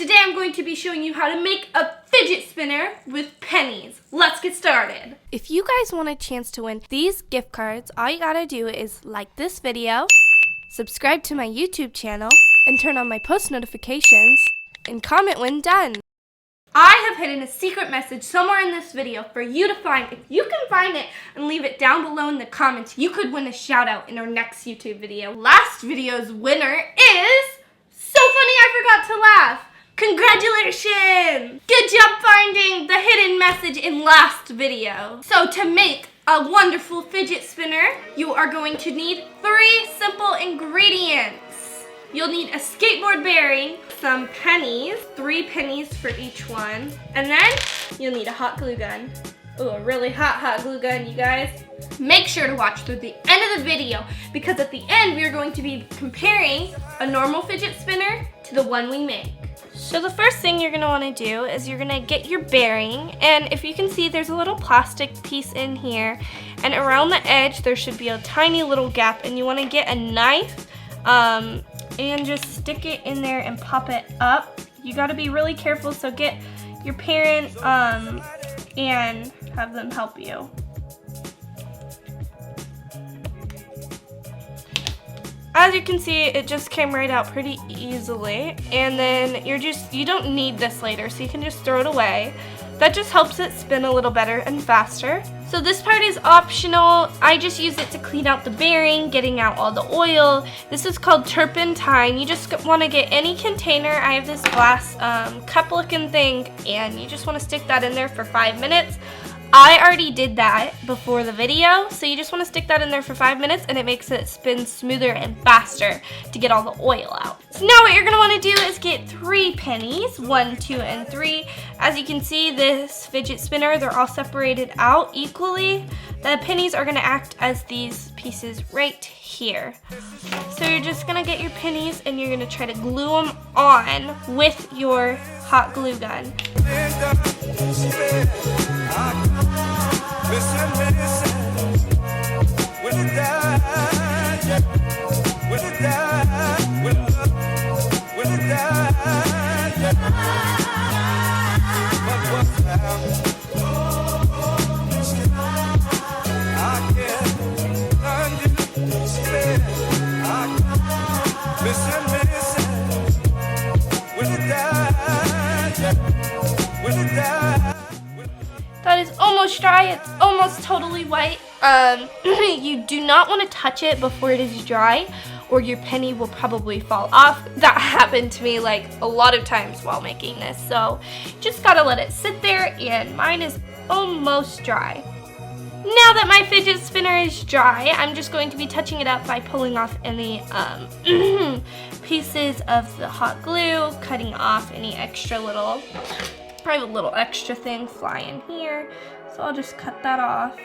today I'm going to be showing you how to make a fidget spinner with pennies. Let's get started. If you guys want a chance to win these gift cards, all you gotta do is like this video, subscribe to my YouTube channel, and turn on my post notifications, and comment when done. I have hidden a secret message somewhere in this video for you to find. If you can find it and leave it down below in the comments, you could win a shout out in our next YouTube video. Last video's winner is... So funny I forgot to laugh. Congratulations! Good job finding the hidden message in last video. So to make a wonderful fidget spinner, you are going to need 3 simple ingredients. You'll need a skateboard bearing, some pennies, 3 pennies for each one, and then you'll need a hot glue gun. Ooh, a really hot glue gun, you guys. Make sure to watch through the end of the video because at the end we are going to be comparing a normal fidget spinner to the one we make. So the first thing you're gonna wanna do is you're gonna get your bearing, and if you can see there's a little plastic piece in here, and around the edge there should be a tiny little gap, and you wanna get a knife and just stick it in there and pop it up. You gotta be really careful, so get your parent and have them help you. As you can see, it just came right out pretty easily, and then you don't need this later, so you can just throw it away. That just helps it spin a little better and faster. So this part is optional. I just use it to clean out the bearing, getting out all the oil. This is called turpentine. You just want to get any container. I have this glass cup looking thing, and you just want to stick that in there for 5 minutes. I already did that before the video, so you just want to stick that in there for 5 minutes and it makes it spin smoother and faster to get all the oil out. So now what you're going to want to do is get 3 pennies, 1, 2, and 3. As you can see, this fidget spinner, they're all separated out equally. The pennies are going to act as these pieces right here. So you're just going to get your pennies and you're going to try to glue them on with your hot glue gun. That is almost dry. It's almost totally white. You do not want to touch it before it is dry or your penny will probably fall off. That happened to me like a lot of times while making this. So just gotta let it sit there, and mine is almost dry. Now that my fidget spinner is dry, I'm just going to be touching it up by pulling off any pieces of the hot glue, cutting off any extra little... I have a little extra thing flying here, so I'll just cut that off.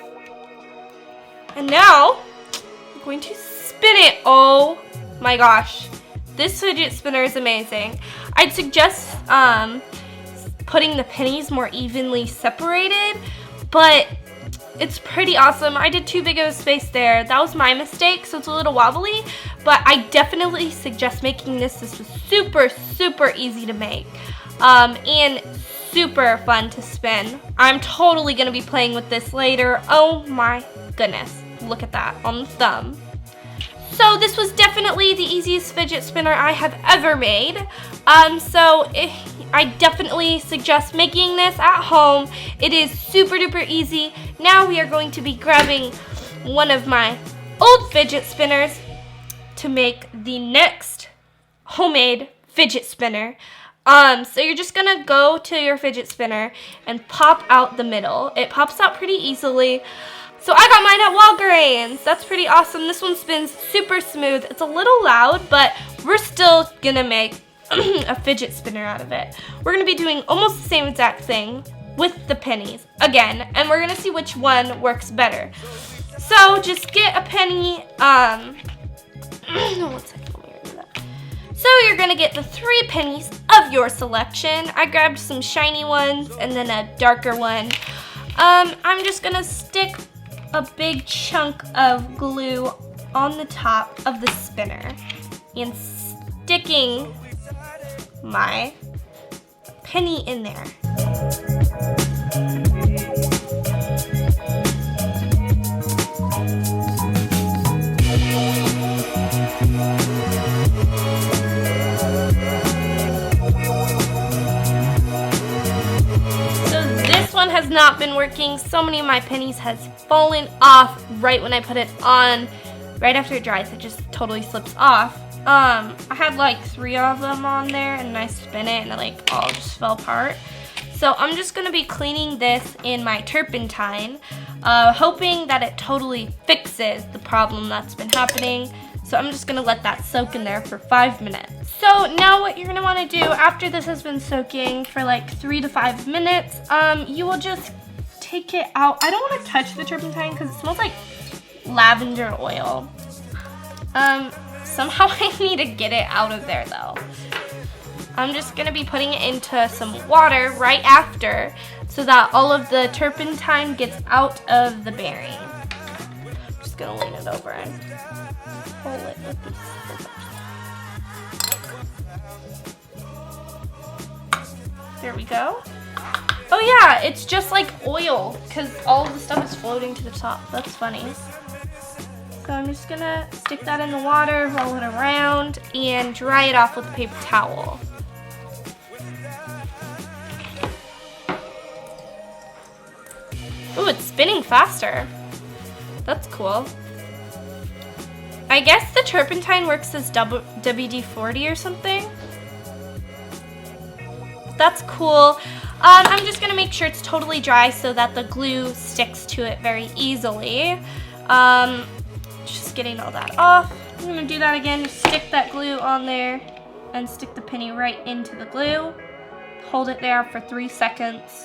And now, I'm going to spin it. Oh my gosh, this fidget spinner is amazing. I'd suggest putting the pennies more evenly separated, but it's pretty awesome. I did too big of a space there. That was my mistake, so it's a little wobbly, but I definitely suggest making this. This is super easy to make, and super fun to spin. I'm totally gonna be playing with this later. Oh my goodness, look at that on the thumb. So this was definitely the easiest fidget spinner I have ever made. I definitely suggest making this at home. It is super duper easy. Now we are going to be grabbing one of my old fidget spinners to make the next homemade fidget spinner. So you're just gonna go to your fidget spinner and pop out the middle. It pops out pretty easily. So I got mine at Walgreens. That's pretty awesome. This one spins super smooth. It's a little loud, but we're still gonna make a fidget spinner out of it. We're gonna be doing almost the same exact thing with the pennies again, and we're gonna see which one works better. So just get a penny, one second. So you're gonna get the 3 pennies of your selection. I grabbed some shiny ones and then a darker one. I'm just gonna stick a big chunk of glue on the top of the spinner and sticking my penny in there. Has not been working. So many of my pennies has fallen off right when I put it on. Right after it dries, it just totally slips off. I had like 3 of them on there, and I spin it and it like all just fell apart. So I'm just gonna be cleaning this in my turpentine, hoping that it totally fixes the problem that's been happening. So I'm just gonna let that soak in there for 5 minutes. So now what you're gonna wanna do after this has been soaking for like 3 to 5 minutes, you will just take it out. I don't wanna touch the turpentine because it smells like lavender oil. Somehow I need to get it out of there though. I'm just gonna be putting it into some water right after so that all of the turpentine gets out of the bearing. I'm just gonna lean it over and pull it with these scissors. There we go. Oh yeah, it's just like oil because all of the stuff is floating to the top. That's funny. So I'm just gonna stick that in the water, roll it around, and dry it off with a paper towel. Ooh, it's spinning faster. That's cool. I guess the turpentine works as WD-40 or something. That's cool. I'm just gonna make sure it's totally dry so that the glue sticks to it very easily. Just getting all that off. I'm gonna do that again, just stick that glue on there and stick the penny right into the glue. Hold it there for 3 seconds.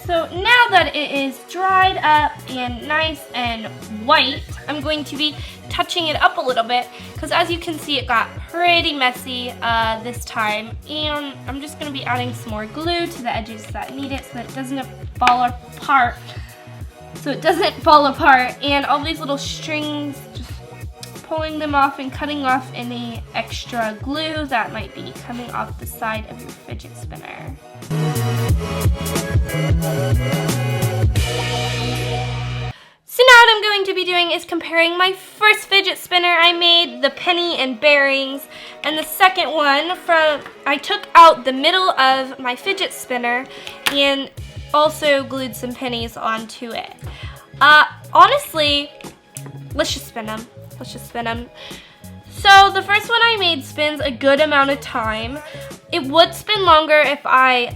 So now that it is dried up and nice and white, I'm going to be touching it up a little bit because as you can see it got pretty messy this time, and I'm just going to be adding some more glue to the edges that need it so that it doesn't fall apart. And all these little strings, just pulling them off and cutting off any extra glue that might be coming off the side of your fidget spinner. So now what I'm going to be doing is comparing my first fidget spinner I made, the penny and bearings, and the second one I took out the middle of my fidget spinner and also glued some pennies onto it. Honestly, let's just spin them. So the first one I made spins a good amount of time. It would spin longer if I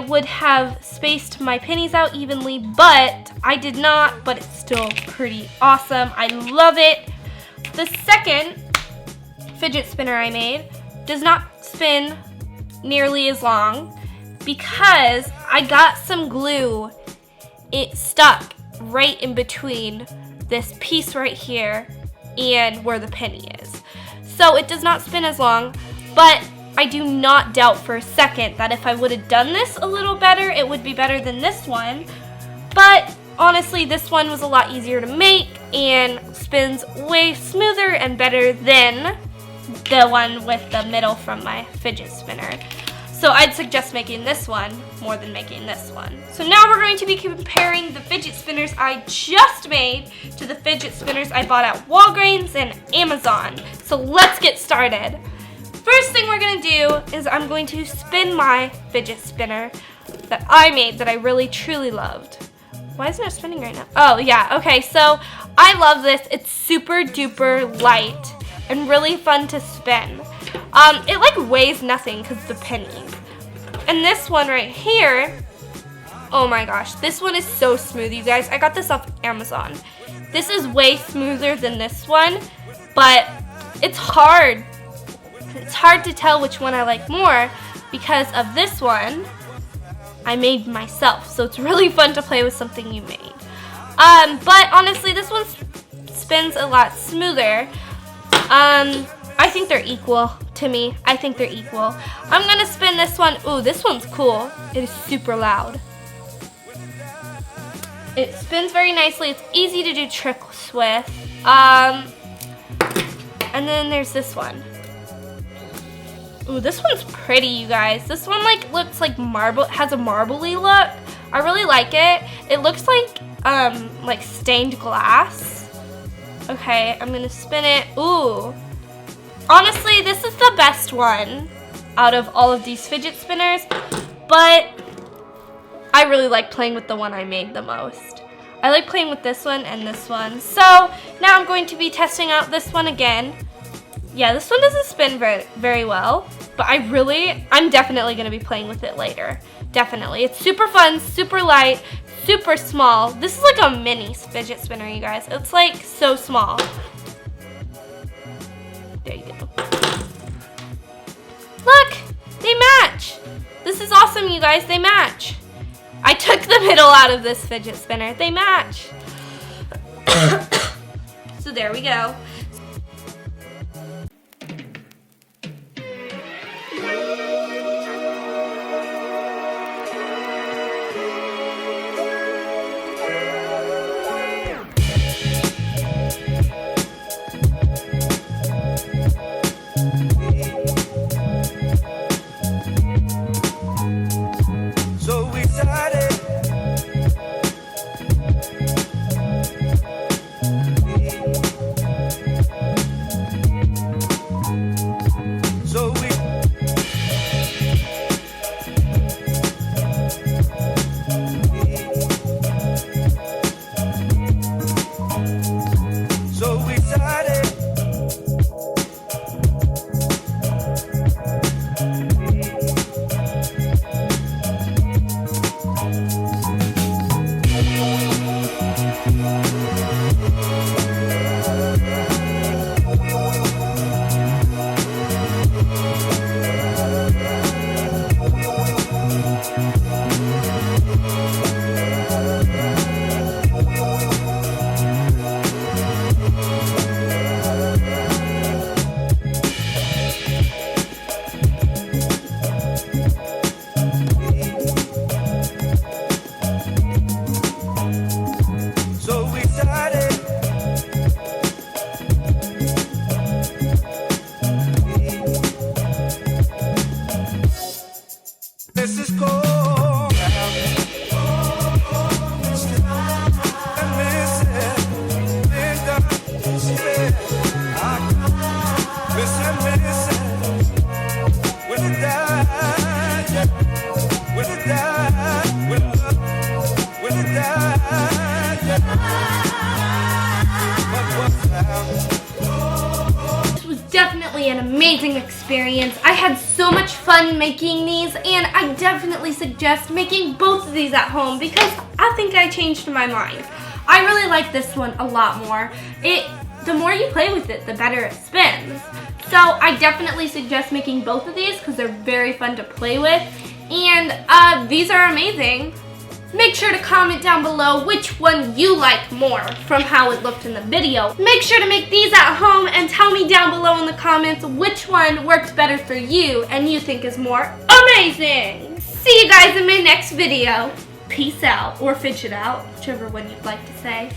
would have spaced my pennies out evenly, but I did not, but it's still pretty awesome. I love it. The second fidget spinner I made does not spin nearly as long because I got some glue. It stuck right in between this piece right here and where the penny is. So it does not spin as long, but I do not doubt for a second that if I would have done this a little better, it would be better than this one. But honestly, this one was a lot easier to make and spins way smoother and better than the one with the middle from my fidget spinner. So I'd suggest making this one more than making this one. So now we're going to be comparing the fidget spinners I just made to the fidget spinners I bought at Walgreens and Amazon. So let's get started. First thing we're gonna do is I'm going to spin my fidget spinner that I made that I really truly loved. Why isn't it spinning right now? Oh yeah, okay, so I love this. It's super duper light and really fun to spin. It like weighs nothing because it's the pennies. And this one right here, oh my gosh, this one is so smooth, you guys. I got this off Amazon. This is way smoother than this one, but it's hard. It's hard to tell which one I like more because of this one I made myself. So it's really fun to play with something you made. But honestly, this one spins a lot smoother. I think they're equal, to me. I think they're equal. I'm gonna spin this one. Ooh, this one's cool. It is super loud. It spins very nicely. It's easy to do tricks with. And then there's this one. Ooh, this one's pretty, you guys. This one like looks like marble, has a marbly look. I really like it. It looks like stained glass. Okay, I'm gonna spin it. Ooh. Honestly, this is the best one out of all of these fidget spinners, but I really like playing with the one I made the most. I like playing with this one and this one. So now I'm going to be testing out this one again. Yeah, this one doesn't spin very, very well, but I'm definitely gonna be playing with it later. Definitely. It's super fun, super light, super small. This is like a mini fidget spinner, you guys. It's like so small. There you go. Look, they match. This is awesome, you guys, they match. I took the middle out of this fidget spinner. They match. So there we go. This was definitely an amazing experience. I had so much fun making these, and I definitely suggest making both of these at home because I think I changed my mind. I really like this one a lot more. The more you play with it, the better it spins. So I definitely suggest making both of these because they're very fun to play with, and these are amazing. Make sure to comment down below which one you like more from how it looked in the video. Make sure to make these at home and tell me down below in the comments which one worked better for you and you think is more amazing. See you guys in my next video. Peace out, or fidget out, whichever one you'd like to say.